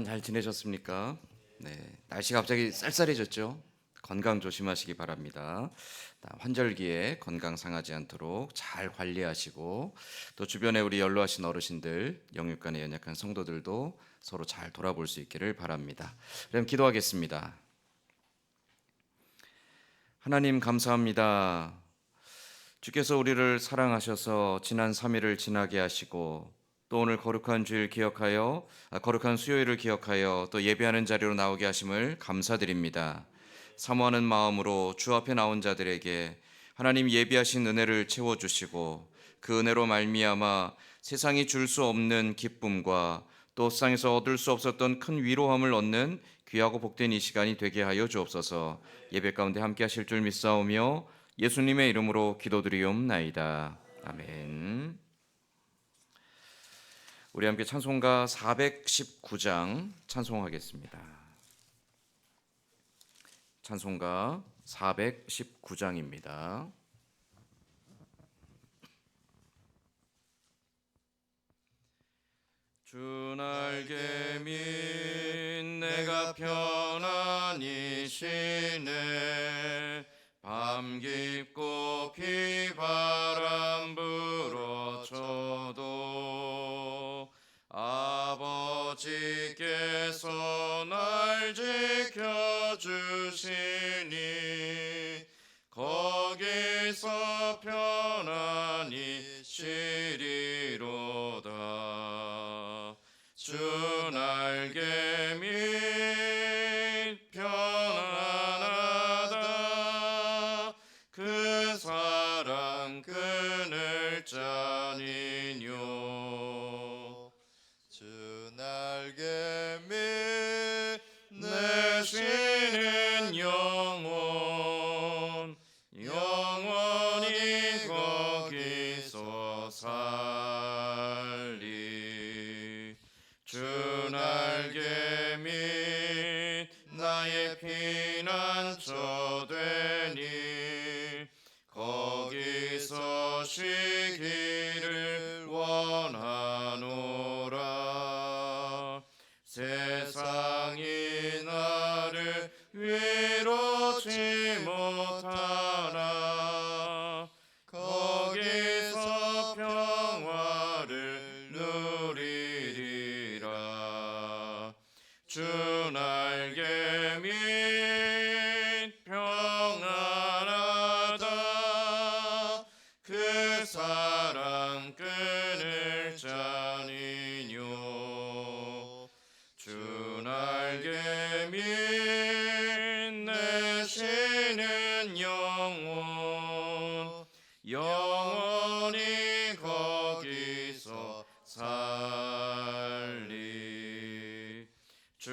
잘 지내셨습니까? 네, 날씨가 갑자기 쌀쌀해졌죠? 건강 조심하시기 바랍니다. 환절기에 건강 상하지 않도록 잘 관리하시고 또 주변에 우리 연로하신 어르신들, 영육간에 연약한 성도들도 서로 잘 돌아볼 수 있기를 바랍니다. 그럼 기도하겠습니다. 하나님 감사합니다. 주께서 우리를 사랑하셔서 지난 3일을 지나게 하시고 또 오늘 거룩한 주일 기억하여 거룩한 수요일을 기억하여 또 예배하는 자리로 나오게 하심을 감사드립니다. 사모하는 마음으로 주 앞에 나온 자들에게 하나님 예비하신 은혜를 채워주시고 그 은혜로 말미암아 세상이 줄 수 없는 기쁨과 또 세상에서 얻을 수 없었던 큰 위로함을 얻는 귀하고 복된 이 시간이 되게 하여 주옵소서. 예배 가운데 함께 하실 줄 믿사오며 예수님의 이름으로 기도드리옵나이다. 아멘. 우리 함께 찬송가 419장 찬송하겠습니다. 찬송가 419장입니다. 주 날개 민 내가 편안히 쉬네. 밤 깊고 비바람 불어쳐도 아버지께서 날 지켜주시니 거기서 편안히 쉬리로다. 주 날개 밑 편안하다. 그 사랑 끊을 자니뇨. 주 날개 밑 내 쉬는 영혼 영원히 거기서 살리. 주 날개 밑 나의 피난처 되니 거기서 쉬기를 원하노라. 세상이 나를 위로치 못하나 거기서 평화를 누리리라. 주 날개 밑 평안하다. 그 사랑 끊을 자니뇨. 주 날개 밑 내 쉬는 영혼 영원히 거기서 살리. 주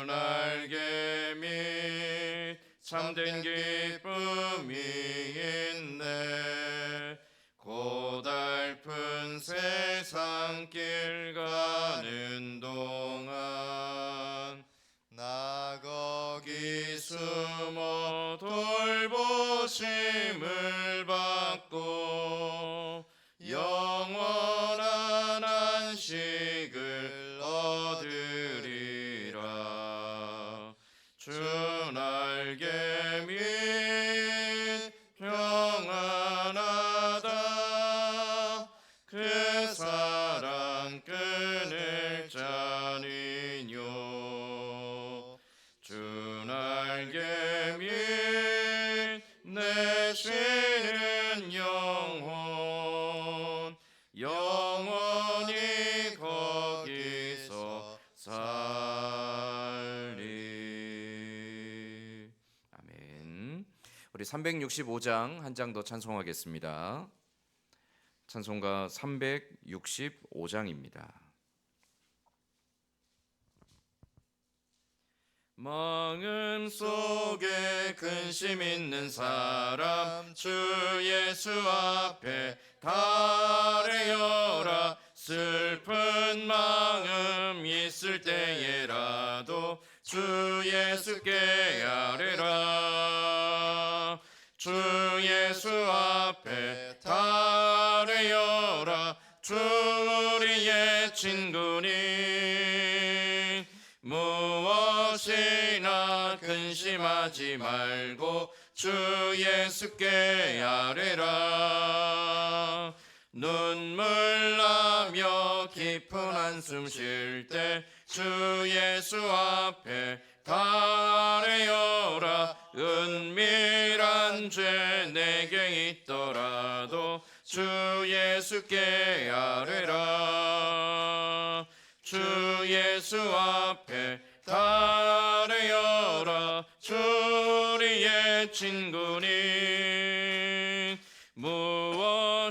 날개 밑 참된 기쁨이 있네. 고달픈 세상길 가는 동안 나 거기 숨어 돌보심을 받고 영원한 안식을 얻으리라. 주 날개 밑 평안하다. 그 사랑 끊을 자니뇨. 주 날개 밑 내 쉬는 영혼 영원히 거기서 살리. 아멘. 우리 365장 한 장 더 찬송하겠습니다. 찬송가 365장입니다. 마음 속에 근심 있는 사람 주 예수 앞에 달래어라. 슬픈 마음 있을 때에라도 주 예수께 아뢰라. 주 예수 앞에 달래어라. 주 우리의 친구니 무엇이나 근심하지 말고 주 예수께 아뢰라. 눈물 나며 깊은 한숨 쉴 때 주 예수 앞에 다 아뢰어라. 은밀한 죄 내게 있더라도 주 예수께 아뢰라. 주 예수 앞에 다 아뢰어라. 주 우리의 친구니 무엇이나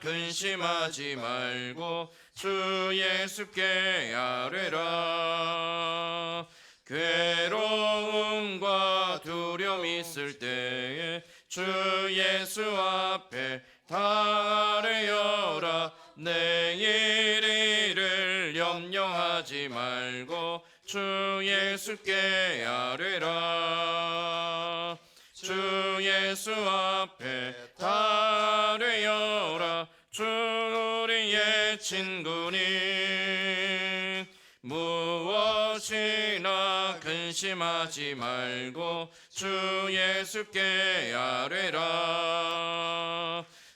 근심하지 말고 주 예수께 아뢰라. 괴로움과 두려움 있을 때에 주 예수 앞에 다 아뢰어라. 내일 일을 염려하지 말고 주 예수께 아뢰라. 주 예수 앞에 다 아뢰어라. 주 우리의 친구니 무엇이나 근심하지 말고 주 예수께 아뢰라.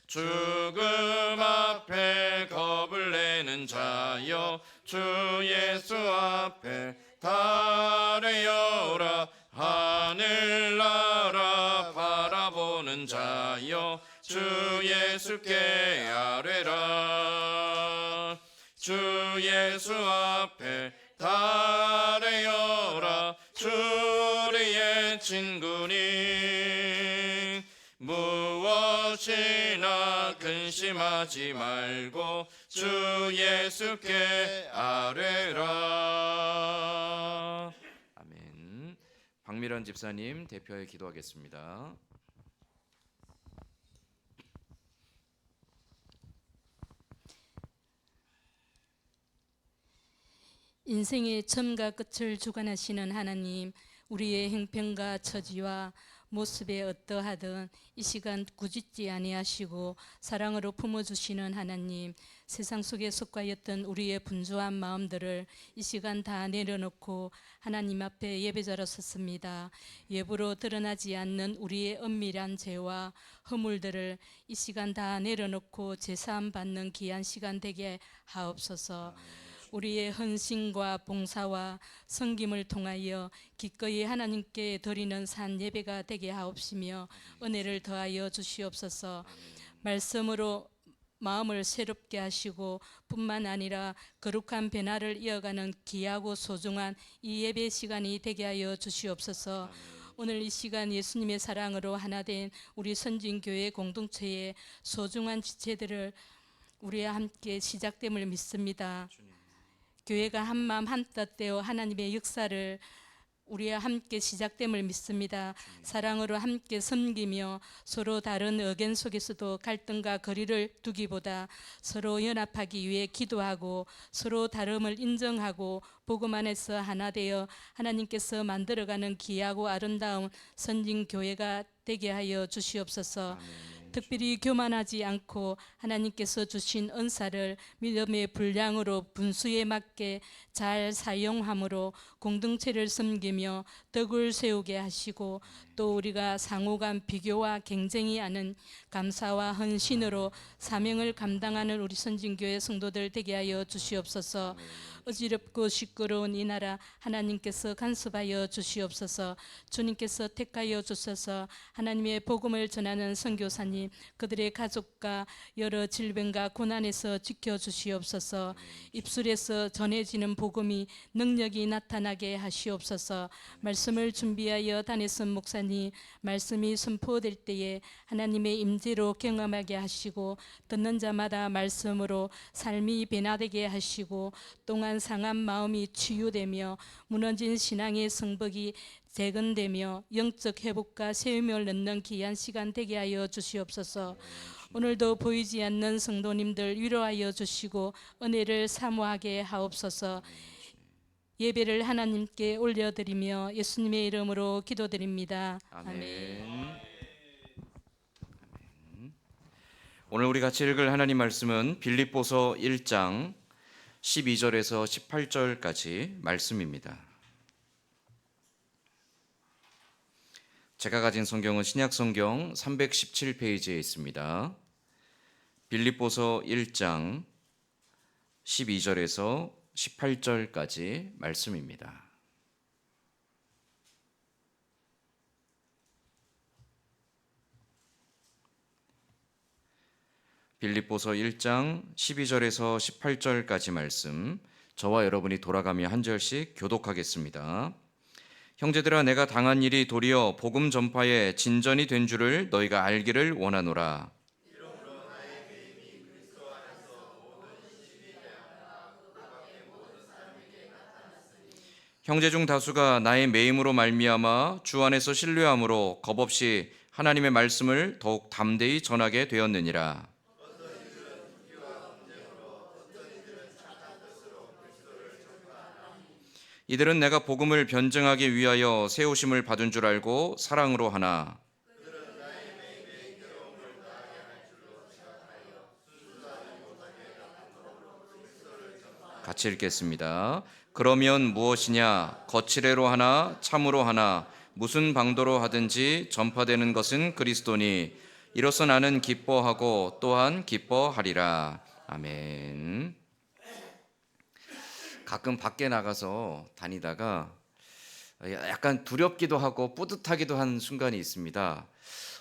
죽음 앞에 겁을 내는 자여 주 예수 앞에 다 아뢰어라. 하늘나라 바라보는 자여 주 예수께 아뢰라. 주 예수 앞에 다 아뢰어라. 주 우리의 친구니 무엇이나 근심하지 말고 주 예수께 아뢰라. 아멘. 박미련 집사님 대표에 기도하겠습니다. 인생의 처음과 끝을 주관하시는 하나님, 우리의 형편과 처지와 모습에 어떠하든 이 시간 꾸짖지 아니하시고 사랑으로 품어주시는 하나님, 세상 속에 속하였던 우리의 분주한 마음들을 이 시간 다 내려놓고 하나님 앞에 예배자로 섰습니다. 외부로 드러나지 않는 우리의 은밀한 죄와 허물들을 이 시간 다 내려놓고 제사함 받는 귀한 시간 되게 하옵소서. 우리의 헌신과 봉사와 섬김을 통하여 기꺼이 하나님께 드리는 산 예배가 되게 하옵시며 은혜를 더하여 주시옵소서. 말씀으로 마음을 새롭게 하시고 뿐만 아니라 거룩한 변화를 이어가는 귀하고 소중한 이 예배 시간이 되게 하여 주시옵소서. 오늘 이 시간 예수님의 사랑으로 하나 된 우리 선진교회 공동체의 소중한 지체들을 우리와 함께 시작됨을 믿습니다. 교회가 한마음 한뜻 되어 하나님의 역사를 우리와 함께 시작됨을 믿습니다. 사랑으로 함께 섬기며 서로 다른 의견 속에서도 갈등과 거리를 두기보다 서로 연합하기 위해 기도하고 서로 다름을 인정하고 복음 안에서 하나 되어 하나님께서 만들어가는 귀하고 아름다운 선진교회가 되게 하여 주시옵소서. 특별히 교만하지 않고 하나님께서 주신 은사를 믿음의 분량으로 분수에 맞게 잘 사용함으로 공동체를 섬기며 덕을 세우게 하시고 또 우리가 상호간 비교와 경쟁이 아닌 감사와 헌신으로 사명을 감당하는 우리 선진교회 성도들 되게 하여 주시옵소서. 어지럽고 시끄러운 이 나라 하나님께서 간섭하여 주시옵소서. 주님께서 택하여 주셔서 하나님의 복음을 전하는 선교사님, 그들의 가족과 여러 질병과 고난에서 지켜주시옵소서. 입술에서 전해지는 복음이 능력이 나타나게 하시옵소서. 말씀을 준비하여 다니선 목사님, 말씀이 선포될 때에 하나님의 임재로 경험하게 하시고 듣는 자마다 말씀으로 삶이 변화되게 하시고 또한 상한 마음이 치유되며 무너진 신앙의 성벽이 재건되며 영적 회복과 세움을 넣는 귀한 시간 되게 하여 주시옵소서. 오늘도 보이지 않는 성도님들 위로하여 주시고 은혜를 사모하게 하옵소서. 예배를 하나님께 올려드리며 예수님의 이름으로 기도드립니다. 아멘. 오늘 우리 같이 읽을 하나님 말씀은 빌립보서 1장 12절에서 18절까지 말씀입니다. 제가 가진 성경은 신약 성경 317페이지에 있습니다. 빌립보서 1장 12절에서 18절까지 말씀입니다. 빌립보서 1장 12절에서 18절까지 말씀, 저와 여러분이 돌아가며 한 절씩 교독하겠습니다. 형제들아, 내가 당한 일이 도리어 복음 전파의 진전이 된 줄을 너희가 알기를 원하노라. 형제 중 다수가 나의 매임으로 말미암아 주 안에서 신뢰함으로 겁없이 하나님의 말씀을 더욱 담대히 전하게 되었느니라. 이들은 내가 복음을 변증하기 위하여 세우심을 받은 줄 알고 사랑으로 하나, 같이 읽겠습니다. 그러면 무엇이냐? 거칠애로 하나 참으로 하나 무슨 방도로 하든지 전파되는 것은 그리스도니 이로써 나는 기뻐하고 또한 기뻐하리라. 아멘. 가끔 밖에 나가서 다니다가 약간 두렵기도 하고 뿌듯하기도 한 순간이 있습니다.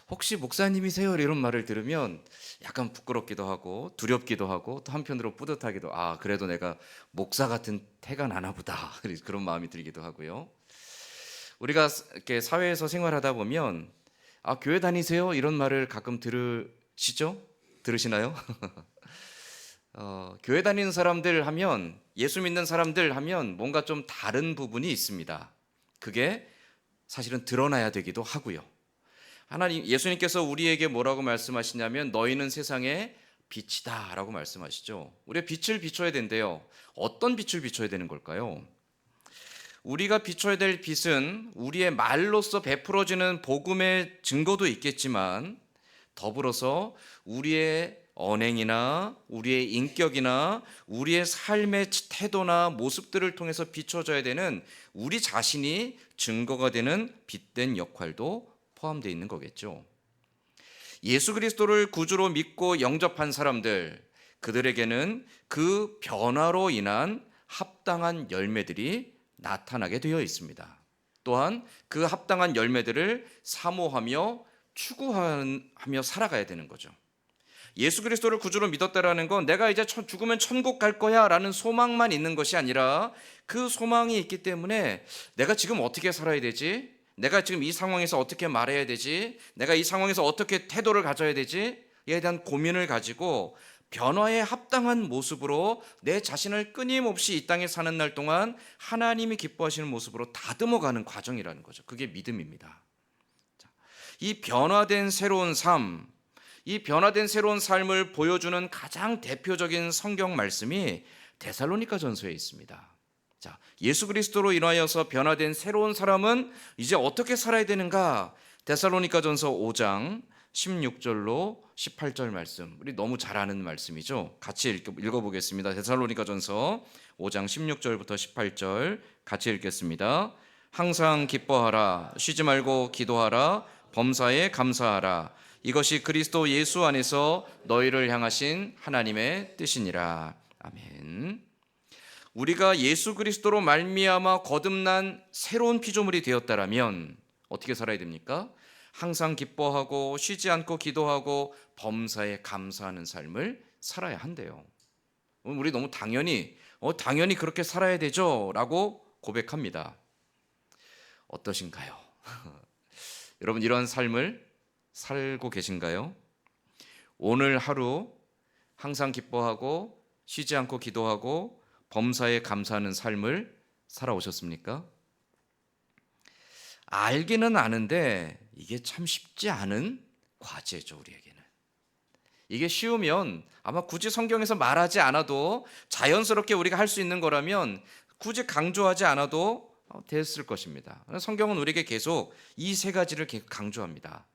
혹시 목사님이세요? 이런 말을 들으면 약간 부끄럽기도 하고 두렵기도 하고 또 한편으로 뿌듯하기도, 그래도 내가 목사 같은 태가 나나 보다 그런 마음이 들기도 하고요. 우리가 이렇게 사회에서 생활하다 보면 교회 다니세요? 이런 말을 가끔 들으시죠? 들으시나요? 교회 다니는 사람들 하면, 예수 믿는 사람들 하면 뭔가 좀 다른 부분이 있습니다. 그게 사실은 드러나야 되기도 하고요. 예수님께서 우리에게 뭐라고 말씀하시냐면 너희는 세상의 빛이다 라고 말씀하시죠. 우리가 빛을 비춰야 된대요. 어떤 빛을 비춰야 되는 걸까요? 우리가 비춰야 될 빛은 우리의 말로써 베풀어지는 복음의 증거도 있겠지만 더불어서 우리의 언행이나 우리의 인격이나 우리의 삶의 태도나 모습들을 통해서 비춰져야 되는 우리 자신이 증거가 되는 빛된 역할도 포함되어 있는 거겠죠. 예수 그리스도를 구주로 믿고 영접한 사람들, 그들에게는 그 변화로 인한 합당한 열매들이 나타나게 되어 있습니다. 또한 그 합당한 열매들을 사모하며 추구하며 살아가야 되는 거죠. 예수 그리스도를 구주로 믿었다라는 건 내가 이제 죽으면 천국 갈 거야 라는 소망만 있는 것이 아니라 그 소망이 있기 때문에 내가 지금 어떻게 살아야 되지? 내가 지금 이 상황에서 어떻게 말해야 되지? 내가 이 상황에서 어떻게 태도를 가져야 되지? 이에 대한 고민을 가지고 변화에 합당한 모습으로 내 자신을 끊임없이 이 땅에 사는 날 동안 하나님이 기뻐하시는 모습으로 다듬어가는 과정이라는 거죠. 그게 믿음입니다. 이 변화된 새로운 삶, 이 변화된 새로운 삶을 보여주는 가장 대표적인 성경 말씀이 데살로니가 전서에 있습니다. 자, 예수 그리스도로 인하여서 변화된 새로운 사람은 이제 어떻게 살아야 되는가? 데살로니가 전서 5장 16절로 18절 말씀, 우리 너무 잘 아는 말씀이죠. 같이 읽어보겠습니다. 데살로니가 전서 5장 16절부터 18절 같이 읽겠습니다. 항상 기뻐하라, 쉬지 말고 기도하라, 범사에 감사하라. 이것이 그리스도 예수 안에서 너희를 향하신 하나님의 뜻이니라. 아멘. 우리가 예수 그리스도로 말미암아 거듭난 새로운 피조물이 되었다라면 어떻게 살아야 됩니까? 항상 기뻐하고 쉬지 않고 기도하고 범사에 감사하는 삶을 살아야 한대요. 우리 너무 당연히 그렇게 살아야 되죠 라고 고백합니다. 어떠신가요? 여러분, 이런 삶을 살고 계신가요? 오늘 하루 항상 기뻐하고 쉬지 않고 기도하고 범사에 감사하는 삶을 살아오셨습니까? 알기는 아는데 이게 참 쉽지 않은 과제죠, 우리에게는. 이게 쉬우면 아마 굳이 성경에서 말하지 않아도 자연스럽게 우리가 할 수 있는 거라면 굳이 강조하지 않아도 됐을 것입니다. 성경은 우리에게 계속 이 세 가지를 강조합니다.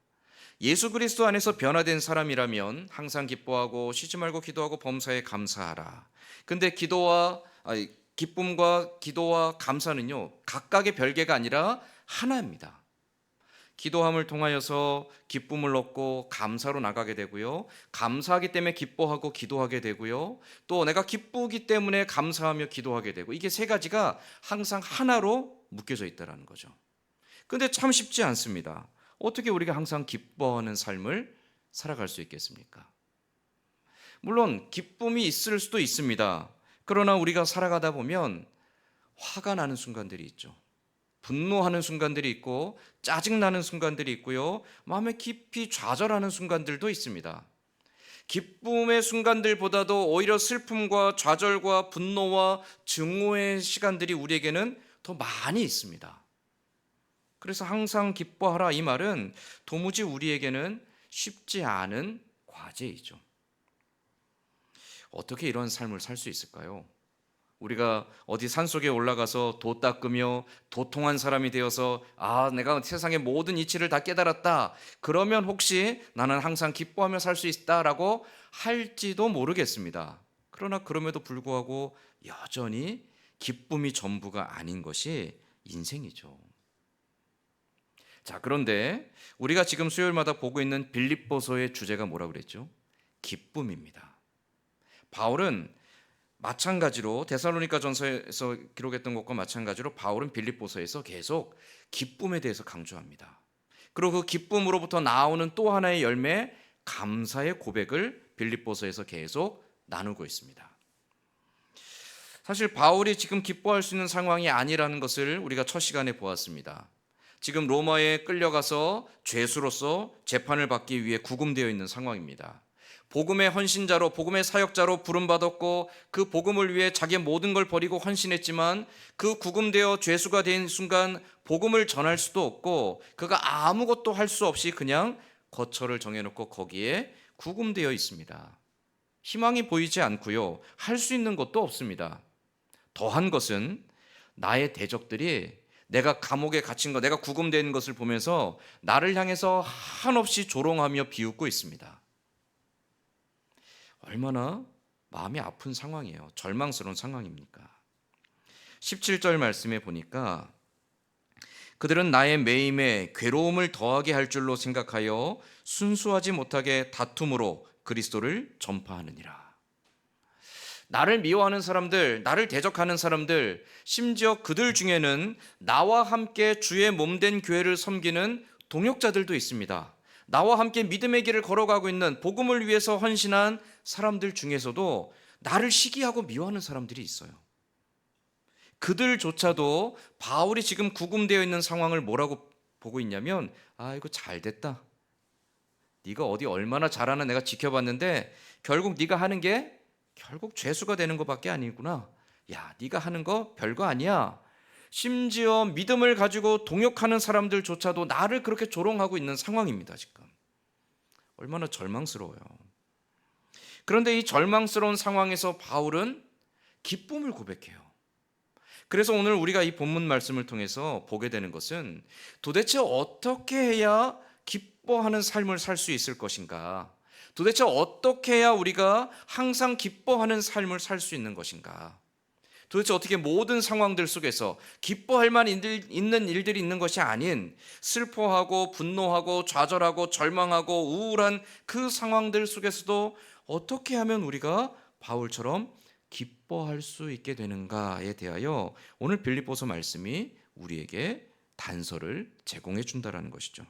예수 그리스도 안에서 변화된 사람이라면 항상 기뻐하고 쉬지 말고 기도하고 범사에 감사하라. 근데 기쁨과 기도와 감사는요, 각각의 별개가 아니라 하나입니다. 기도함을 통하여서 기쁨을 얻고 감사로 나가게 되고요. 감사하기 때문에 기뻐하고 기도하게 되고요. 또 내가 기쁘기 때문에 감사하며 기도하게 되고, 이게 세 가지가 항상 하나로 묶여져 있다는 거죠. 근데 참 쉽지 않습니다. 어떻게 우리가 항상 기뻐하는 삶을 살아갈 수 있겠습니까? 물론 기쁨이 있을 수도 있습니다. 그러나 우리가 살아가다 보면 화가 나는 순간들이 있죠. 분노하는 순간들이 있고 짜증나는 순간들이 있고요. 마음에 깊이 좌절하는 순간들도 있습니다. 기쁨의 순간들보다도 오히려 슬픔과 좌절과 분노와 증오의 시간들이 우리에게는 더 많이 있습니다. 그래서 항상 기뻐하라, 이 말은 도무지 우리에게는 쉽지 않은 과제이죠. 어떻게 이런 삶을 살 수 있을까요? 우리가 어디 산속에 올라가서 도 닦으며 도통한 사람이 되어서 내가 세상의 모든 이치를 다 깨달았다, 그러면 혹시 나는 항상 기뻐하며 살 수 있다라고 할지도 모르겠습니다. 그러나 그럼에도 불구하고 여전히 기쁨이 전부가 아닌 것이 인생이죠. 자, 그런데 우리가 지금 수요일마다 보고 있는 빌립보서의 주제가 뭐라고 그랬죠? 기쁨입니다. 바울은 마찬가지로 데살로니가 전서에서 기록했던 것과 마찬가지로 바울은 빌립보서에서 계속 기쁨에 대해서 강조합니다. 그리고 그 기쁨으로부터 나오는 또 하나의 열매, 감사의 고백을 빌립보서에서 계속 나누고 있습니다. 사실 바울이 지금 기뻐할 수 있는 상황이 아니라는 것을 우리가 첫 시간에 보았습니다. 지금 로마에 끌려가서 죄수로서 재판을 받기 위해 구금되어 있는 상황입니다. 복음의 헌신자로, 복음의 사역자로 부름받았고 그 복음을 위해 자기의 모든 걸 버리고 헌신했지만 그 구금되어 죄수가 된 순간 복음을 전할 수도 없고 그가 아무것도 할 수 없이 그냥 거처를 정해놓고 거기에 구금되어 있습니다. 희망이 보이지 않고요, 할 수 있는 것도 없습니다. 더한 것은 나의 대적들이 내가 감옥에 갇힌 것, 내가 구금된 것을 보면서 나를 향해서 한없이 조롱하며 비웃고 있습니다. 얼마나 마음이 아픈 상황이에요. 절망스러운 상황입니까? 17절 말씀에 보니까 그들은 나의 매임에 괴로움을 더하게 할 줄로 생각하여 순수하지 못하게 다툼으로 그리스도를 전파하느니라. 나를 미워하는 사람들, 나를 대적하는 사람들, 심지어 그들 중에는 나와 함께 주의 몸된 교회를 섬기는 동역자들도 있습니다. 나와 함께 믿음의 길을 걸어가고 있는, 복음을 위해서 헌신한 사람들 중에서도 나를 시기하고 미워하는 사람들이 있어요. 그들조차도 바울이 지금 구금되어 있는 상황을 뭐라고 보고 있냐면, 이거 잘 됐다. 네가 어디 얼마나 잘하나 내가 지켜봤는데 결국 네가 하는 게 결국 죄수가 되는 것밖에 아니구나. 야, 네가 하는 거 별거 아니야. 심지어 믿음을 가지고 동역하는 사람들조차도 나를 그렇게 조롱하고 있는 상황입니다. 지금 얼마나 절망스러워요. 그런데 이 절망스러운 상황에서 바울은 기쁨을 고백해요. 그래서 오늘 우리가 이 본문 말씀을 통해서 보게 되는 것은 도대체 어떻게 해야 기뻐하는 삶을 살 수 있을 것인가? 도대체 어떻게 해야 우리가 항상 기뻐하는 삶을 살 수 있는 것인가? 도대체 어떻게 모든 상황들 속에서 기뻐할 만 있는 일들이 있는 것이 아닌 슬퍼하고 분노하고 좌절하고 절망하고 우울한 그 상황들 속에서도 어떻게 하면 우리가 바울처럼 기뻐할 수 있게 되는가에 대하여 오늘 빌립보서 말씀이 우리에게 단서를 제공해 준다라는 것이죠.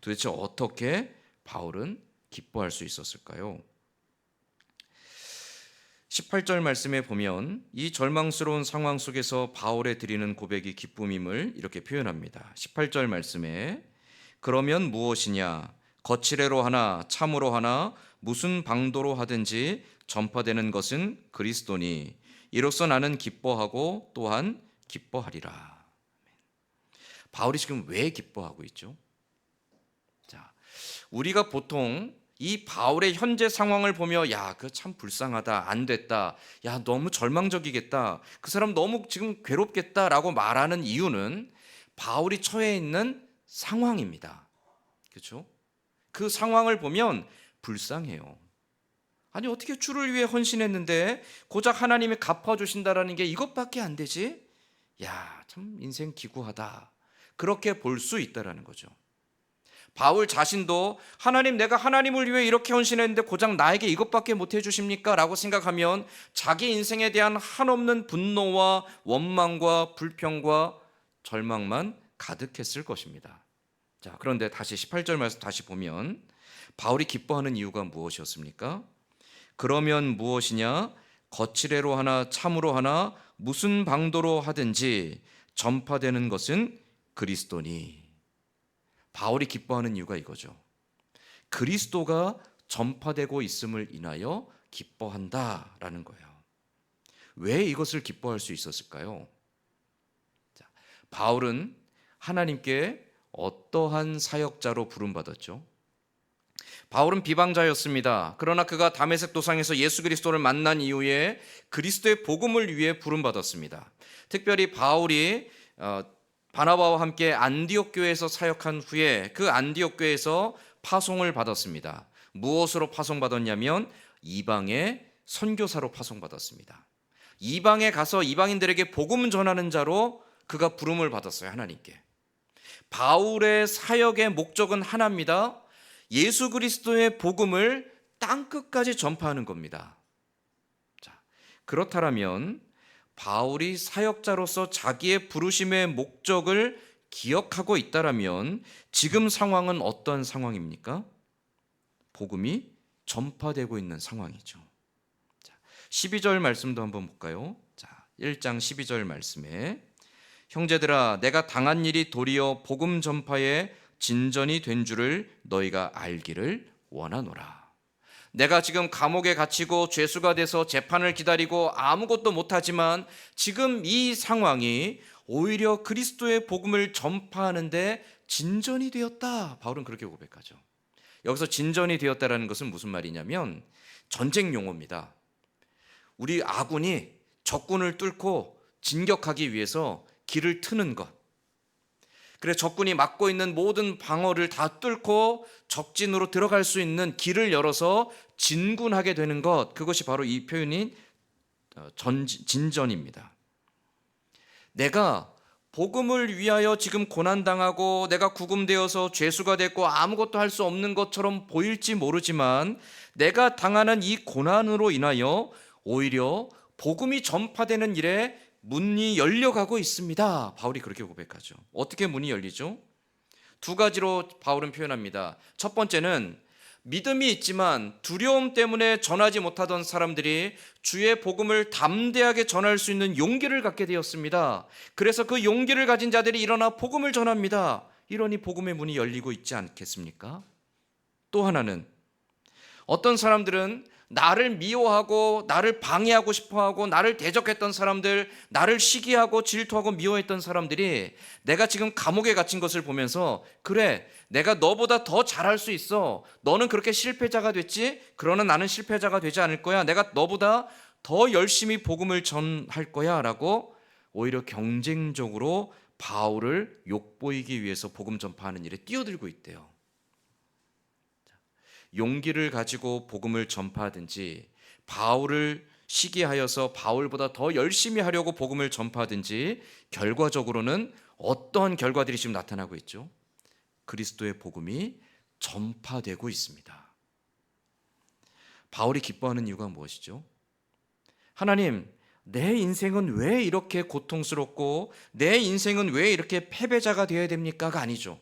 도대체 어떻게 바울은 기뻐할 수 있었을까요? 18절 말씀에 보면 이 절망스러운 상황 속에서 바울의 드리는 고백이 기쁨임을 이렇게 표현합니다. 18절 말씀에 그러면 무엇이냐? 거칠애로 하나 참으로 하나 무슨 방도로 하든지 전파되는 것은 그리스도니 이로써 나는 기뻐하고 또한 기뻐하리라. 바울이 지금 왜 기뻐하고 있죠? 자, 우리가 보통 이 바울의 현재 상황을 보며 그 참 불쌍하다, 안 됐다, 너무 절망적이겠다, 그 사람 너무 지금 괴롭겠다라고 말하는 이유는 바울이 처해 있는 상황입니다. 그렇죠? 그 상황을 보면 불쌍해요. 아니 어떻게 주를 위해 헌신했는데 고작 하나님이 갚아주신다라는 게 이것밖에 안 되지? 야, 참 인생 기구하다. 그렇게 볼 수 있다라는 거죠. 바울 자신도 하나님, 내가 하나님을 위해 이렇게 헌신했는데 고작 나에게 이것밖에 못 해주십니까? 라고 생각하면 자기 인생에 대한 한없는 분노와 원망과 불평과 절망만 가득했을 것입니다. 자, 그런데 다시 18절 말씀 다시 보면 바울이 기뻐하는 이유가 무엇이었습니까? 그러면 무엇이냐? 거칠애로 하나 참으로 하나 무슨 방도로 하든지 전파되는 것은 그리스도니. 바울이 기뻐하는 이유가 이거죠. 그리스도가 전파되고 있음을 인하여 기뻐한다라는 거예요. 왜 이것을 기뻐할 수 있었을까요? 자, 바울은 하나님께 어떠한 사역자로 부름받았죠? 바울은 비방자였습니다. 그러나 그가 다메섹 도상에서 예수 그리스도를 만난 이후에 그리스도의 복음을 위해 부름받았습니다. 특별히 바울이 바나바와 함께 안디옥 교회에서 사역한 후에 그 안디옥 교회에서 파송을 받았습니다. 무엇으로 파송받았냐면 이방의 선교사로 파송받았습니다. 이방에 가서 이방인들에게 복음 전하는 자로 그가 부름을 받았어요. 하나님께. 바울의 사역의 목적은 하나입니다. 예수 그리스도의 복음을 땅끝까지 전파하는 겁니다. 자, 그렇다면 바울이 사역자로서 자기의 부르심의 목적을 기억하고 있다라면 지금 상황은 어떤 상황입니까? 복음이 전파되고 있는 상황이죠. 자, 12절 말씀도 한번 볼까요? 자, 1장 12절 말씀에 형제들아 내가 당한 일이 도리어 복음 전파에 진전이 된 줄을 너희가 알기를 원하노라. 내가 지금 감옥에 갇히고 죄수가 돼서 재판을 기다리고 아무것도 못하지만 지금 이 상황이 오히려 그리스도의 복음을 전파하는데 진전이 되었다. 바울은 그렇게 고백하죠. 여기서 진전이 되었다라는 것은 무슨 말이냐면 전쟁 용어입니다. 우리 아군이 적군을 뚫고 진격하기 위해서 길을 트는 것. 그래서 적군이 막고 있는 모든 방어를 다 뚫고 적진으로 들어갈 수 있는 길을 열어서 진군하게 되는 것, 그것이 바로 이 표현인 진전입니다. 내가 복음을 위하여 지금 고난당하고 내가 구금되어서 죄수가 됐고 아무것도 할 수 없는 것처럼 보일지 모르지만 내가 당하는 이 고난으로 인하여 오히려 복음이 전파되는 일에 문이 열려가고 있습니다. 바울이 그렇게 고백하죠. 어떻게 문이 열리죠? 두 가지로 바울은 표현합니다. 첫 번째는 믿음이 있지만 두려움 때문에 전하지 못하던 사람들이 주의 복음을 담대하게 전할 수 있는 용기를 갖게 되었습니다. 그래서 그 용기를 가진 자들이 일어나 복음을 전합니다. 이러니 복음의 문이 열리고 있지 않겠습니까? 또 하나는 어떤 사람들은 나를 미워하고 나를 방해하고 싶어하고 나를 대적했던 사람들, 나를 시기하고 질투하고 미워했던 사람들이 내가 지금 감옥에 갇힌 것을 보면서 그래, 내가 너보다 더 잘할 수 있어. 너는 그렇게 실패자가 됐지? 그러나 나는 실패자가 되지 않을 거야. 내가 너보다 더 열심히 복음을 전할 거야 라고 오히려 경쟁적으로 바울을 욕보이기 위해서 복음 전파하는 일에 뛰어들고 있대요. 용기를 가지고 복음을 전파하든지 바울을 시기하여서 바울보다 더 열심히 하려고 복음을 전파하든지 결과적으로는 어떠한 결과들이 지금 나타나고 있죠? 그리스도의 복음이 전파되고 있습니다. 바울이 기뻐하는 이유가 무엇이죠? 하나님, 내 인생은 왜 이렇게 고통스럽고 내 인생은 왜 이렇게 패배자가 되어야 됩니까가 아니죠.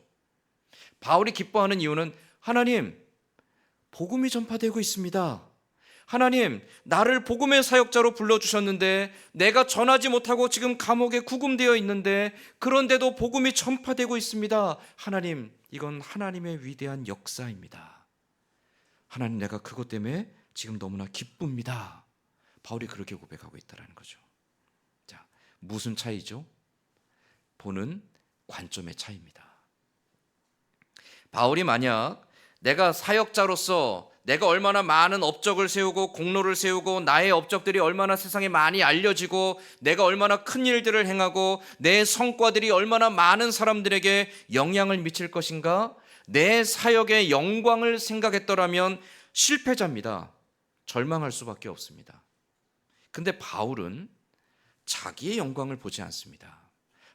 바울이 기뻐하는 이유는 하나님, 복음이 전파되고 있습니다. 하나님, 나를 복음의 사역자로 불러주셨는데 내가 전하지 못하고 지금 감옥에 구금되어 있는데 그런데도 복음이 전파되고 있습니다. 하나님, 이건 하나님의 위대한 역사입니다. 하나님, 내가 그것 때문에 지금 너무나 기쁩니다. 바울이 그렇게 고백하고 있다는 거죠. 자, 무슨 차이죠? 보는 관점의 차이입니다. 바울이 만약 내가 사역자로서 내가 얼마나 많은 업적을 세우고 공로를 세우고 나의 업적들이 얼마나 세상에 많이 알려지고 내가 얼마나 큰 일들을 행하고 내 성과들이 얼마나 많은 사람들에게 영향을 미칠 것인가, 내 사역의 영광을 생각했더라면 실패자입니다. 절망할 수밖에 없습니다. 근데 바울은 자기의 영광을 보지 않습니다.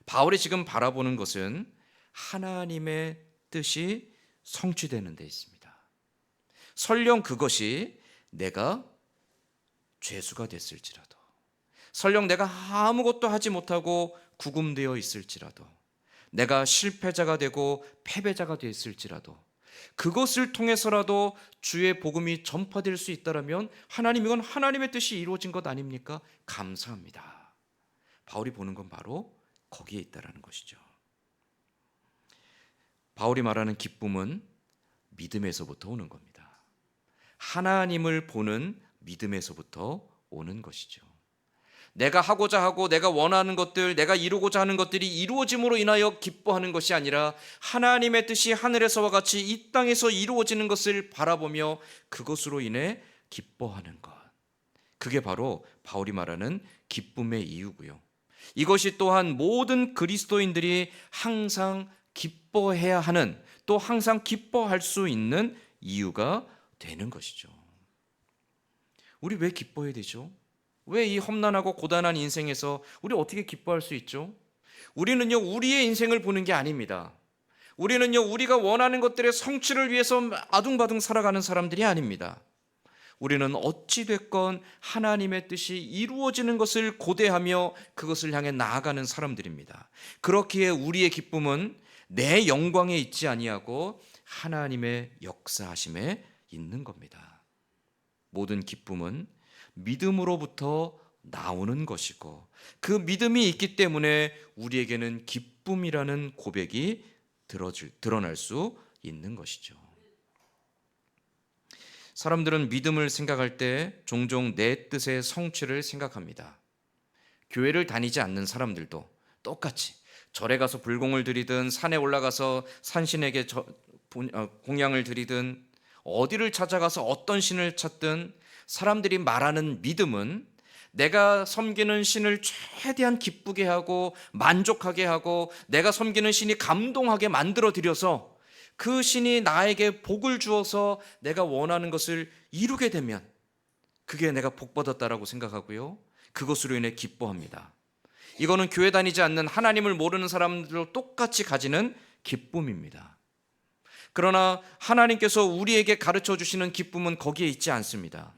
바울이 지금 바라보는 것은 하나님의 뜻이 성취되는 데 있습니다. 설령 그것이 내가 죄수가 됐을지라도, 설령 내가 아무것도 하지 못하고 구금되어 있을지라도, 내가 실패자가 되고 패배자가 됐을지라도, 그것을 통해서라도 주의 복음이 전파될 수 있다면 하나님, 이건 하나님의 뜻이 이루어진 것 아닙니까? 감사합니다. 바울이 보는 건 바로 거기에 있다라는 것이죠. 바울이 말하는 기쁨은 믿음에서부터 오는 겁니다. 하나님을 보는 믿음에서부터 오는 것이죠. 내가 하고자 하고 내가 원하는 것들, 내가 이루고자 하는 것들이 이루어짐으로 인하여 기뻐하는 것이 아니라 하나님의 뜻이 하늘에서와 같이 이 땅에서 이루어지는 것을 바라보며 그것으로 인해 기뻐하는 것, 그게 바로 바울이 말하는 기쁨의 이유고요. 이것이 또한 모든 그리스도인들이 항상 기뻐해야 하는, 또 항상 기뻐할 수 있는 이유가 되는 것이죠. 우리 왜 기뻐해야 되죠? 왜 이 험난하고 고단한 인생에서 우리 어떻게 기뻐할 수 있죠? 우리는요, 우리의 인생을 보는 게 아닙니다. 우리는요, 우리가 원하는 것들의 성취를 위해서 아둥바둥 살아가는 사람들이 아닙니다. 우리는 어찌됐건 하나님의 뜻이 이루어지는 것을 고대하며 그것을 향해 나아가는 사람들입니다. 그렇기에 우리의 기쁨은 내 영광에 있지 아니하고 하나님의 역사하심에 있는 겁니다. 모든 기쁨은 믿음으로부터 나오는 것이고, 그 믿음이 있기 때문에 우리에게는 기쁨이라는 고백이 드러날 수 있는 것이죠. 사람들은 믿음을 생각할 때 종종 내 뜻의 성취를 생각합니다. 교회를 다니지 않는 사람들도 똑같이 절에 가서 불공을 드리든 산에 올라가서 산신에게 공양을 드리든 어디를 찾아가서 어떤 신을 찾든 사람들이 말하는 믿음은 내가 섬기는 신을 최대한 기쁘게 하고 만족하게 하고 내가 섬기는 신이 감동하게 만들어 드려서 그 신이 나에게 복을 주어서 내가 원하는 것을 이루게 되면 그게 내가 복 받았다라고 생각하고요, 그것으로 인해 기뻐합니다. 이거는 교회 다니지 않는 하나님을 모르는 사람들도 똑같이 가지는 기쁨입니다. 그러나 하나님께서 우리에게 가르쳐 주시는 기쁨은 거기에 있지 않습니다.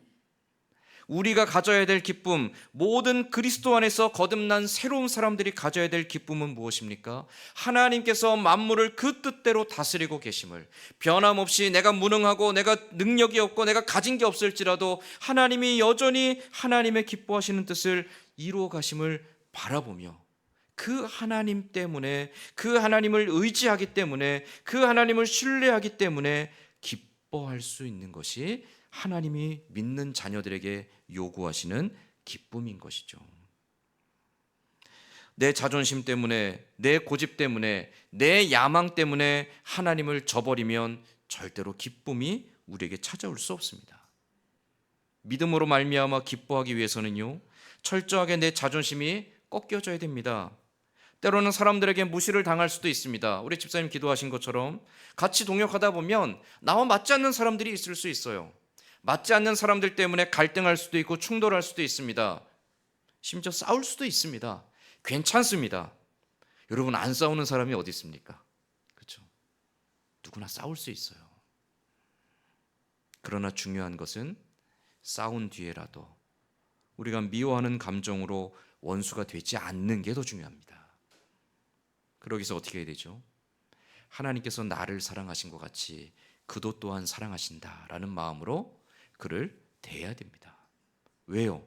우리가 가져야 될 기쁨, 모든 그리스도 안에서 거듭난 새로운 사람들이 가져야 될 기쁨은 무엇입니까? 하나님께서 만물을 그 뜻대로 다스리고 계심을, 변함없이 내가 무능하고 내가 능력이 없고 내가 가진 게 없을지라도 하나님이 여전히 하나님의 기뻐하시는 뜻을 이루어 가심을 바라보며 그 하나님 때문에, 그 하나님을 의지하기 때문에, 그 하나님을 신뢰하기 때문에 기뻐할 수 있는 것이 하나님이 믿는 자녀들에게 요구하시는 기쁨인 것이죠. 내 자존심 때문에, 내 고집 때문에, 내 야망 때문에 하나님을 저버리면 절대로 기쁨이 우리에게 찾아올 수 없습니다. 믿음으로 말미암아 기뻐하기 위해서는요, 철저하게 내 자존심이 꺾여져야 됩니다. 때로는 사람들에게 무시를 당할 수도 있습니다. 우리 집사님 기도하신 것처럼 같이 동역하다 보면 나와 맞지 않는 사람들이 있을 수 있어요. 맞지 않는 사람들 때문에 갈등할 수도 있고 충돌할 수도 있습니다. 심지어 싸울 수도 있습니다. 괜찮습니다. 여러분, 안 싸우는 사람이 어디 있습니까? 그렇죠? 누구나 싸울 수 있어요. 그러나 중요한 것은 싸운 뒤에라도 우리가 미워하는 감정으로 원수가 되지 않는 게 더 중요합니다. 그러기 위해서 어떻게 해야 되죠? 하나님께서 나를 사랑하신 것 같이 그도 또한 사랑하신다라는 마음으로 그를 대해야 됩니다. 왜요?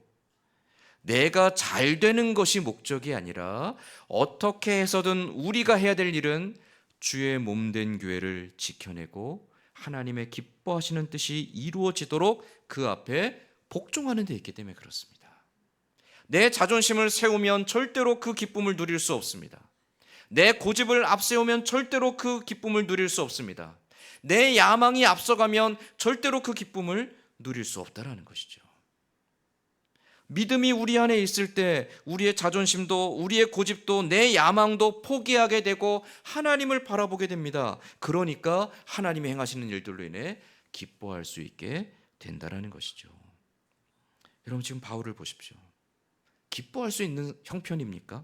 내가 잘 되는 것이 목적이 아니라 어떻게 해서든 우리가 해야 될 일은 주의 몸된 교회를 지켜내고 하나님의 기뻐하시는 뜻이 이루어지도록 그 앞에 복종하는 데 있기 때문에 그렇습니다. 내 자존심을 세우면 절대로 그 기쁨을 누릴 수 없습니다. 내 고집을 앞세우면 절대로 그 기쁨을 누릴 수 없습니다. 내 야망이 앞서가면 절대로 그 기쁨을 누릴 수 없다라는 것이죠. 믿음이 우리 안에 있을 때 우리의 자존심도 우리의 고집도 내 야망도 포기하게 되고 하나님을 바라보게 됩니다. 그러니까 하나님이 행하시는 일들로 인해 기뻐할 수 있게 된다라는 것이죠. 여러분 지금 바울을 보십시오. 기뻐할 수 있는 형편입니까?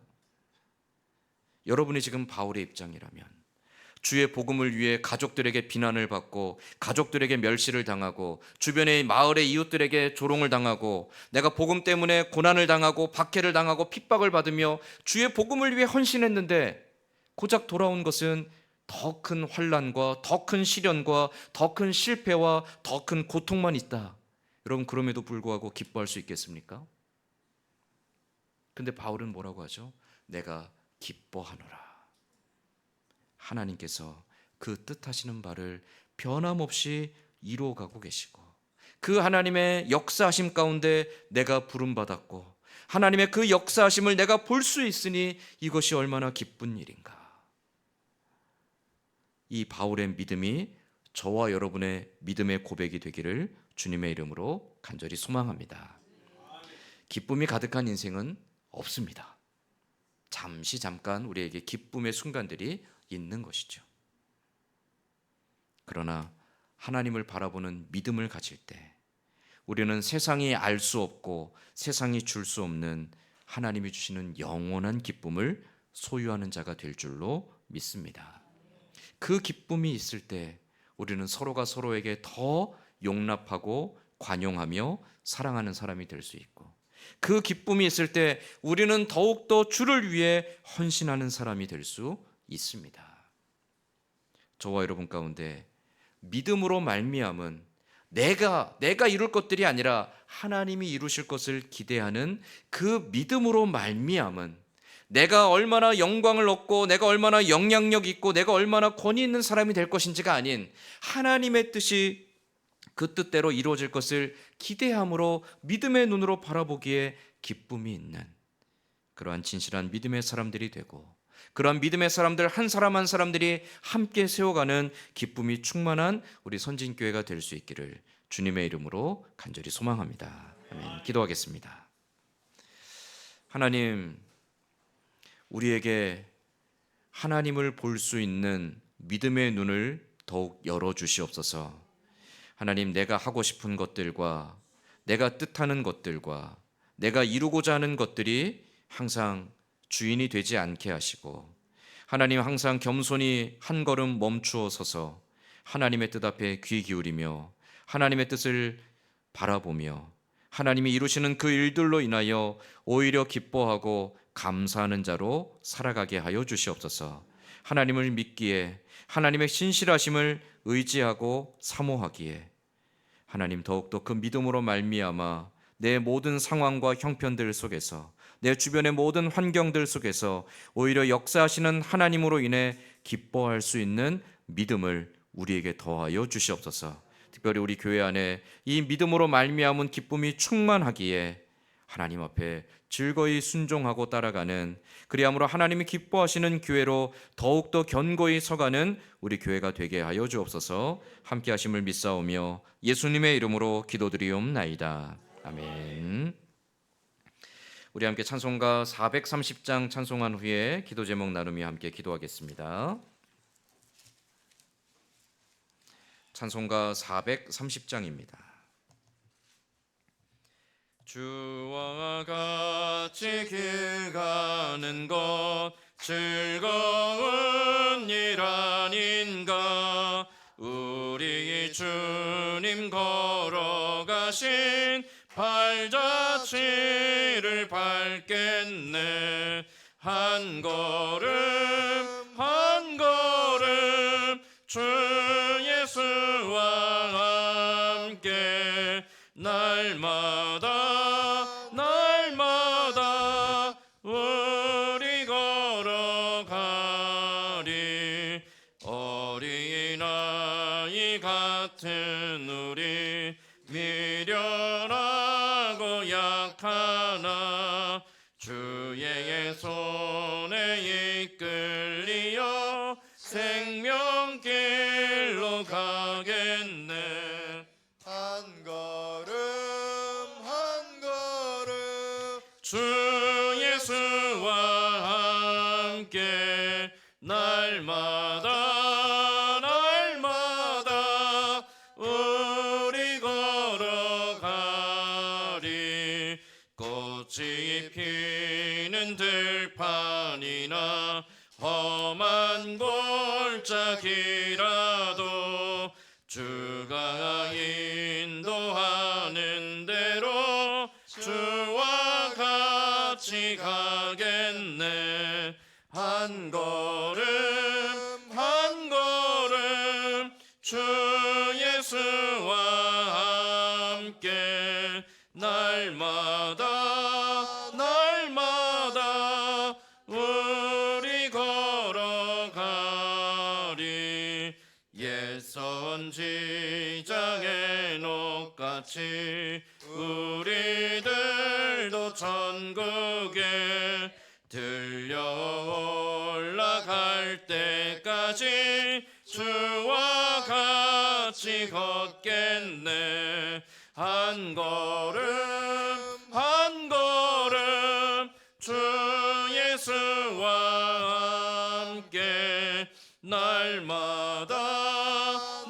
여러분이 지금 바울의 입장이라면 주의 복음을 위해 가족들에게 비난을 받고 가족들에게 멸시를 당하고 주변의 마을의 이웃들에게 조롱을 당하고 내가 복음 때문에 고난을 당하고 박해를 당하고 핍박을 받으며 주의 복음을 위해 헌신했는데 고작 돌아온 것은 더 큰 환난과 더 큰 시련과 더 큰 실패와 더 큰 고통만 있다. 여러분 그럼에도 불구하고 기뻐할 수 있겠습니까? 근데 바울은 뭐라고 하죠? 내가 기뻐하노라. 하나님께서 그 뜻하시는 바를 변함없이 이루어가고 계시고 그 하나님의 역사하심 가운데 내가 부름받았고 하나님의 그 역사하심을 내가 볼 수 있으니 이것이 얼마나 기쁜 일인가. 이 바울의 믿음이 저와 여러분의 믿음의 고백이 되기를 주님의 이름으로 간절히 소망합니다. 기쁨이 가득한 인생은 없습니다. 잠깐 우리에게 기쁨의 순간들이 있는 것이죠. 그러나 하나님을 바라보는 믿음을 가질 때 우리는 세상이 알 수 없고 세상이 줄 수 없는 하나님이 주시는 영원한 기쁨을 소유하는 자가 될 줄로 믿습니다. 그 기쁨이 있을 때 우리는 서로가 서로에게 더 용납하고 관용하며 사랑하는 사람이 될 수 있고 그 기쁨이 있을 때 우리는 더욱더 주를 위해 헌신하는 사람이 될 수 있습니다. 저와 여러분 가운데 믿음으로 말미암은 내가 이룰 것들이 아니라 하나님이 이루실 것을 기대하는 그 믿음으로 말미암은 내가 얼마나 영광을 얻고 내가 얼마나 영향력 있고 내가 얼마나 권위 있는 사람이 될 것인지가 아닌 하나님의 뜻이 그 뜻대로 이루어질 것을 기대함으로 믿음의 눈으로 바라보기에 기쁨이 있는 그러한 진실한 믿음의 사람들이 되고 그러한 믿음의 사람들 한 사람 한 사람들이 함께 세워가는 기쁨이 충만한 우리 선진교회가 될 수 있기를 주님의 이름으로 간절히 소망합니다. 아멘. 기도하겠습니다. 하나님, 우리에게 하나님을 볼 수 있는 믿음의 눈을 더욱 열어주시옵소서. 하나님, 내가 하고 싶은 것들과 내가 뜻하는 것들과 내가 이루고자 하는 것들이 항상 주인이 되지 않게 하시고 하나님 항상 겸손히 한 걸음 멈추어 서서 하나님의 뜻 앞에 귀 기울이며 하나님의 뜻을 바라보며 하나님이 이루시는 그 일들로 인하여 오히려 기뻐하고 감사하는 자로 살아가게 하여 주시옵소서. 하나님을 믿기에 하나님의 신실하심을 의지하고 사모하기에 하나님 더욱더 그 믿음으로 말미암아 내 모든 상황과 형편들 속에서 내 주변의 모든 환경들 속에서 오히려 역사하시는 하나님으로 인해 기뻐할 수 있는 믿음을 우리에게 더하여 주시옵소서. 특별히 우리 교회 안에 이 믿음으로 말미암은 기쁨이 충만하기에 하나님 앞에 즐거이 순종하고 따라가는 그리함으로 하나님이 기뻐하시는 교회로 더욱더 견고히 서가는 우리 교회가 되게 하여 주옵소서. 함께 하심을 믿사오며 예수님의 이름으로 기도드리옵나이다. 아멘. 우리 함께 찬송가 430장 찬송한 후에 기도 제목 나누며 함께 기도하겠습니다. 찬송가 430장입니다. 주와 같이 길 가는 것 즐거운 일 아닌가. 우리 주님 걸어가신 발자취를 밟겠네. 한 걸음 한 걸음 주 예수와 함께 날마다 우리 걸어가리. 어린아이 같은 우리 미련하고 약하나 주의 손에 이끌리어 생명길로 가겠네. 한 걸음 한 걸음 날마다 날마다 우리 걸어가리. 꽃이 피는 들판이나 험한 골짜기라도 주가 인도하는 대로 주와 같이 가겠네. 한 걸음 한 걸음 주 예수와 함께 날마다 날마다 우리 걸어가리. 옛 선지자의 녹같이 우리들도 천국에 들려 올라갈 때까지 주와 같이 걷겠네. 한 걸음 한 걸음 주 예수와 함께 날마다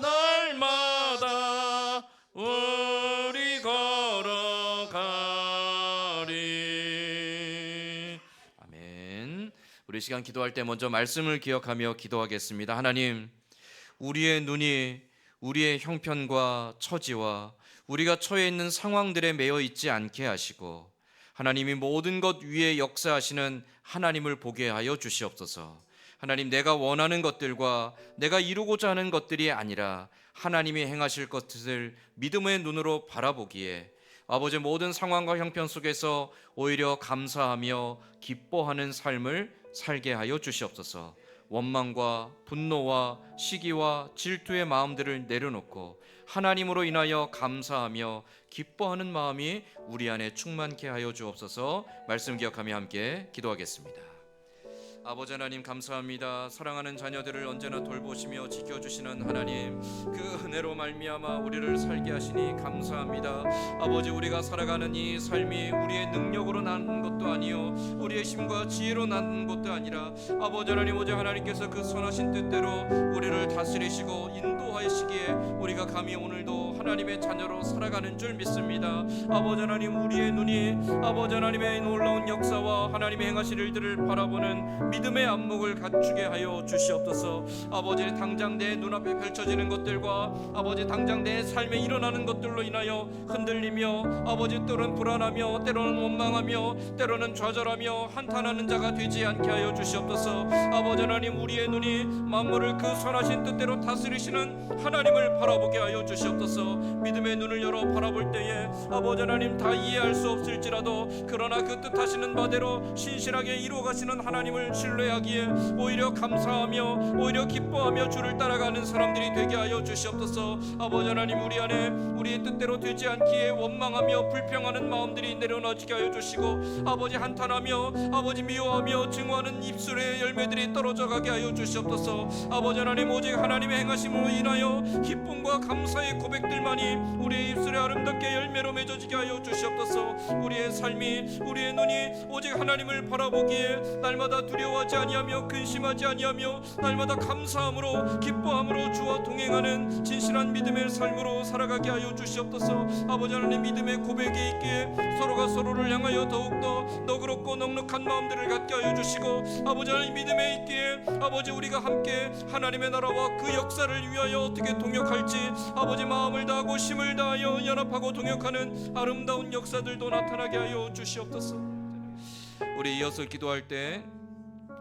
날마다 우리 걸어가리. 아멘. 우리 시간 기도할 때 먼저 말씀을 기억하며 기도하겠습니다. 하나님, 우리의 눈이 우리의 형편과 처지와 우리가 처해 있는 상황들에 매여 있지 않게 하시고, 하나님이 모든 것 위에 역사하시는 하나님을 보게 하여 주시옵소서. 하나님, 내가 원하는 것들과 내가 이루고자 하는 것들이 아니라 하나님이 행하실 것을 믿음의 눈으로 바라보기에 아버지 모든 상황과 형편 속에서 오히려 감사하며 기뻐하는 삶을 살게 하여 주시옵소서. 원망과 분노와 시기와 질투의 마음들을 내려놓고 하나님으로 인하여 감사하며 기뻐하는 마음이 우리 안에 충만케 하여 주옵소서. 말씀 기억하며 함께 기도하겠습니다. 아버지 하나님, 감사합니다. 사랑하는 자녀들을 언제나 돌보시며 지켜주시는 하나님, 그 은혜로 말미암아 우리를 살게 하시니 감사합니다. 아버지, 우리가 살아가는 이 삶이 우리의 능력으로 나는 것도 아니요 우리의 힘과 지혜로 나는 것도 아니라 아버지 하나님, 오직 하나님께서 그 선하신 뜻대로 우리를 다스리시고 인도하시기에 우리가 감히 오늘도 하나님의 자녀로 살아가는 줄 믿습니다. 아버지 하나님, 우리의 눈이 아버지 하나님의 놀라운 역사와 하나님의 행하실 일들을 바라보는 믿음의 안목을 갖추게 하여 주시옵소서. 아버지, 당장 내 눈앞에 펼쳐지는 것들과 아버지 당장 내 삶에 일어나는 것들로 인하여 흔들리며 아버지 때로는 불안하며 때로는 원망하며 때로는 좌절하며 한탄하는 자가 되지 않게 하여 주시옵소서. 아버지 하나님, 우리의 눈이 만물을 그 선하신 뜻대로 다스리시는 하나님을 바라보게 하여 주시옵소서. 믿음의 눈을 열어 바라볼 때에 아버지 하나님, 다 이해할 수 없을지라도 그러나 그 뜻하시는 바대로 신실하게 이루어가시는 하나님을 신뢰하기에 오히려 감사하며 오히려 기뻐하며 주를 따라가는 사람들이 되게 하여 주시옵소서. 아버지 하나님, 우리 안에 우리의 뜻대로 되지 않기에 원망하며 불평하는 마음들이 내려놓게 하여 주시고 아버지 한탄하며 아버지 미워하며 증오하는 입술의 열매들이 떨어져 가게 하여 주시옵소서. 아버지 하나님, 오직 하나님의 행하심으로 인하여 기쁨과 감사의 고백들만이 우리의 입술에 아름답게 열매로 맺어지게 하여 주시옵소서. 우리의 삶이 우리의 눈이 오직 하나님을 바라보기에 날마다 두려워하지 아니하며 근심하지 아니하며 날마다 감사함으로 기뻐함으로 주와 동행하는 진실한 믿음의 삶으로 살아가게 하여 주시옵소서. 아버지 하나님, 믿음의 고백이 있기에 서로가 서로를 향하여 더욱더 너그럽고 넉넉한 마음들을 갖게 하여 주시고 아버지 하나님, 믿음에 있기에 아버지 우리가 함께 하나님의 나라와 그 역사를 위하여 어떻게 동역할지 아버지 마음을 다하고 힘을 다하여 연합하고 동역하는 아름다운 역사들도 나타나게 하여 주시옵소서. 우리 이어서 기도할 때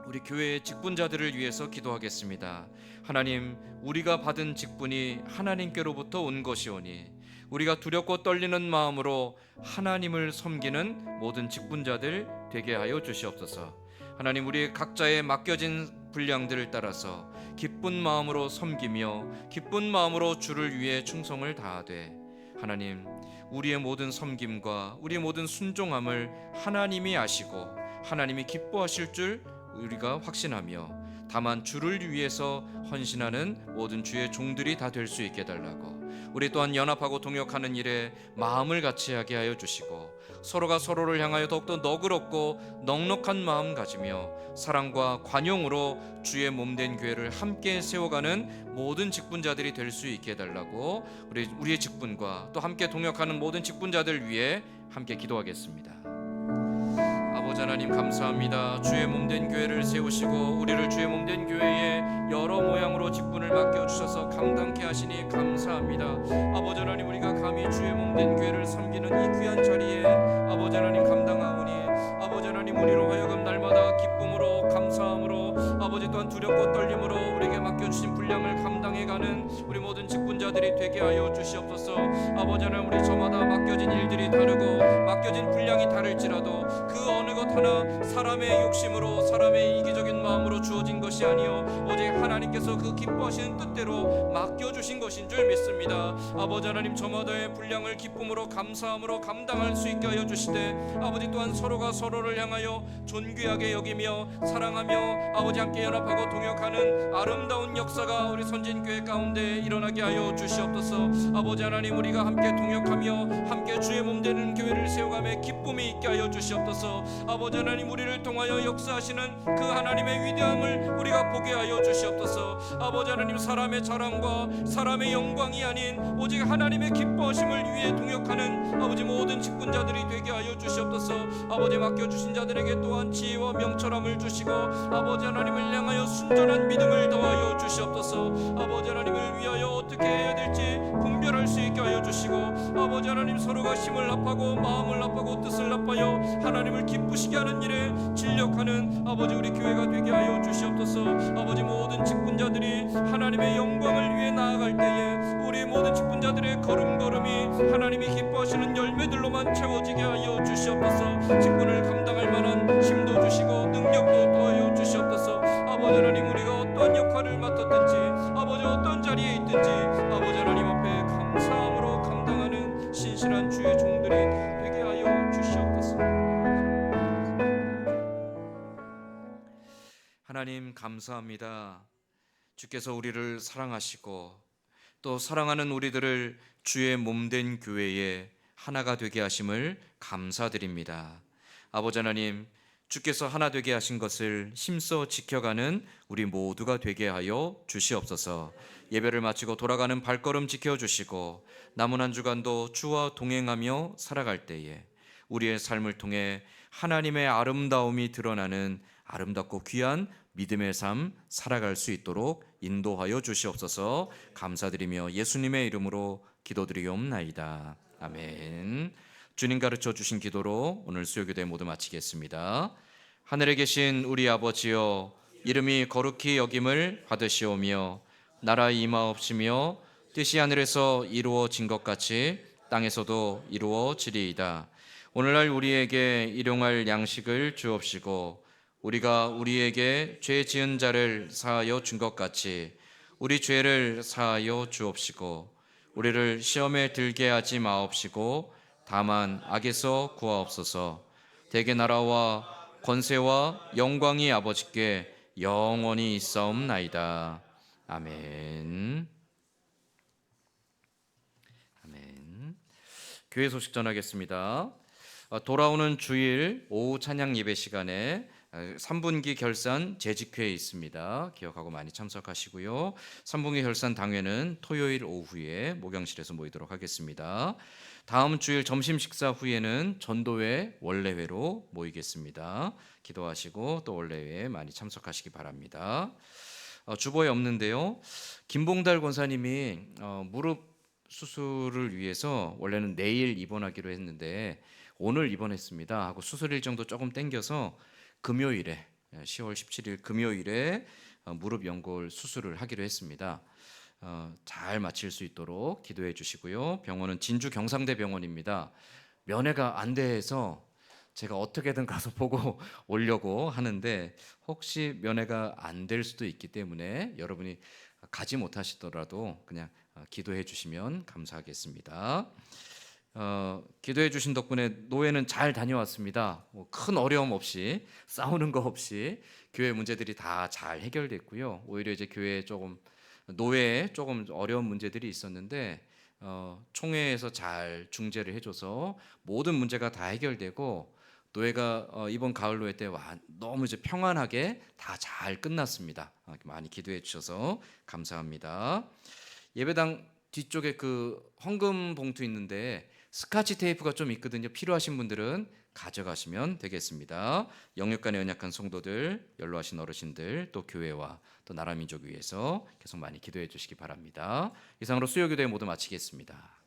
우리 교회의 직분자들을 위해서 기도하겠습니다. 하나님, 우리가 받은 직분이 하나님께로부터 온 것이오니 우리가 두렵고 떨리는 마음으로 하나님을 섬기는 모든 직분자들 되게 하여 주시옵소서. 하나님, 우리 각자의 맡겨진 분량들을 따라서 기쁜 마음으로 섬기며 기쁜 마음으로 주를 위해 충성을 다하되 하나님, 우리의 모든 섬김과 우리의 모든 순종함을 하나님이 아시고 하나님이 기뻐하실 줄 우리가 확신하며 다만 주를 위해서 헌신하는 모든 주의 종들이 다 될 수 있게 해달라고 우리 또한 연합하고 동역하는 일에 마음을 같이 하게 하여 주시고 서로가 서로를 향하여 더욱더 너그럽고 넉넉한 마음 가지며 사랑과 관용으로 주의 몸된 교회를 함께 세워가는 모든 직분자들이 될 수 있게 해달라고 우리의 직분과 또 함께 동역하는 모든 직분자들 위해 함께 기도하겠습니다. 아버지 하나님 감사합니다. 주의 몸된 교회를 세우시고 우리를 주의 몸된 교회에 여러 모양으로 직분을 맡겨주셔서 감당케 하시니 감사합니다. 아버지 하나님 우리가 감히 주의 몸된 교회를 섬기는 이 귀한 자리에 아버지 하나님 감당하오니 아버지 하나님 우리로 하여금 날마다 기쁨으로 감사함으로 아버지 또한 두렵고 떨림으로 우리에게 맡겨주신 분량을 감당해가는 우리 모든 직분자들이 되게 하여 주시옵소서. 아버지 하나님 우리 저마다 맡겨진 일들이 다르고 맡겨진 분량이 다를지라도 그 어느 것 하나 사람의 욕심으로 사람의 이기적인 마음으로 주어진 것이 아니요 오직 하나님께서 그 기뻐하시는 뜻대로 맡겨주신 것인 줄 믿습니다. 아버지 하나님 저마다의 분량을 기쁨으로 감사함으로 감당할 수 있게 하여 주시되 아버지 또한 서로가 서로를 향하여 존귀하게 여기며 사랑하며 아버지 함께 연합하고 동역하는 아름다운 역사가 우리 선진교회 가운데 일어나게 하여 주시옵소서. 아버지 하나님 우리가 함께 동역하며 함께 주의 몸 되는 교회를 세워가며 기쁨이 있게 하여 주시옵소서. 아버지 하나님 우리를 통하여 역사하시는 그 하나님의 위대함을 우리가 보게 하여 주시옵소서. 아버지 하나님 사람의 자랑과 사람의 영광이 아닌 오직 하나님의 기뻐하심을 위해 동역하는 아버지 모든 직분자들이 되게 하여 주시옵소서. 아버지 맡겨주신 자들에게 또한 지혜와 명철함을 주시고 아버지 하나님을 향하여 순전한 믿음을 더하여 주시옵소서. 아버지 하나님을 위하여 어떻게 해야 될지 분별할 수 있게 하여 주시고 아버지 하나님 서로가 힘을 합하고 마음을 합하고 뜻을 합하여 하나님을 기쁘시게 하는 일에 진력하는 아버지 우리 교회가 되게 하여 주시옵소서. 아버지 모든 직분자들이 하나님의 영광을 위해 나아갈 때에 우리 모든 직분자들의 걸음걸음이 하나님이 기뻐하시는 열매들로만 채워지게 하여 주시옵소서. 직분을 감당할 만한 힘도 주시고 능력도 더하여 주시옵소서. 아버지 하나님 우리가 어떠한 역할을 맡았든지 아버지 어떤 자리에 있든지 아버지 하나님 앞에 감사함으로 감당하는 신실한 주의 종들이 되게 하여 주시옵소서. 하나님 감사합니다. 주께서 우리를 사랑하시고 또 사랑하는 우리들을 주의 몸된 교회에 하나가 되게 하심을 감사드립니다. 아버지 하나님 주께서 하나 되게 하신 것을 힘써 지켜가는 우리 모두가 되게 하여 주시옵소서. 예배를 마치고 돌아가는 발걸음 지켜주시고 남은 한 주간도 주와 동행하며 살아갈 때에 우리의 삶을 통해 하나님의 아름다움이 드러나는 아름답고 귀한 믿음의 삶 살아갈 수 있도록 인도하여 주시옵소서. 감사드리며 예수님의 이름으로 기도드리옵나이다. 아멘. 주님 가르쳐 주신 기도로 오늘 수요교대 모두 마치겠습니다. 하늘에 계신 우리 아버지여 이름이 거룩히 여김을 받으시오며 나라 임하옵시며 뜻이 하늘에서 이루어진 것 같이 땅에서도 이루어지리이다. 오늘날 우리에게 일용할 양식을 주옵시고 우리가 우리에게 죄 지은 자를 사하여 준 것 같이 우리 죄를 사하여 주옵시고 우리를 시험에 들게 하지 마옵시고 다만 악에서 구하옵소서. 대개 나라와 권세와 영광이 아버지께 영원히 있사옵나이다. 아멘. 아멘. 교회 소식 전하겠습니다. 돌아오는 주일 오후 찬양 예배 시간에 3분기 결산 재직회에 있습니다. 기억하고 많이 참석하시고요. 3분기 결산 당회는 토요일 오후에 목양실에서 모이도록 하겠습니다. 다음 주일 점심 식사 후에는 전도회 원래회로 모이겠습니다. 기도하시고 또 원래회에 많이 참석하시기 바랍니다. 주보에 없는데요. 김봉달 권사님이 무릎 수술을 위해서 원래는 내일 입원하기로 했는데 오늘 입원했습니다 하고 수술 일정도 조금 땡겨서 금요일에 10월 17일 금요일에 무릎 연골 수술을 하기로 했습니다. 잘 마칠 수 있도록 기도해 주시고요. 병원은 진주 경상대 병원입니다. 면회가 안 돼서 제가 어떻게든 가서 보고 오려고 하는데 혹시 면회가 안 될 수도 있기 때문에 여러분이 가지 못하시더라도 그냥 기도해 주시면 감사하겠습니다. 기도해 주신 덕분에 노회는 잘 다녀왔습니다. 큰 어려움 없이 싸우는 거 없이 교회 문제들이 다 잘 해결됐고요. 오히려 이제 교회에 조금 노회에 조금 어려운 문제들이 있었는데 총회에서 잘 중재를 해줘서 모든 문제가 다 해결되고 노예가 이번 가을 노예 때 너무 이제 평안하게 다 잘 끝났습니다. 많이 기도해 주셔서 감사합니다. 예배당 뒤쪽에 그 헌금 봉투 있는데 스카치 테이프가 좀 있거든요. 필요하신 분들은 가져가시면 되겠습니다. 영육간의 연약한 성도들, 연로하신 어르신들, 또 교회와 또 나라 민족 위해서 계속 많이 기도해 주시기 바랍니다. 이상으로 수요기도회 모두 마치겠습니다.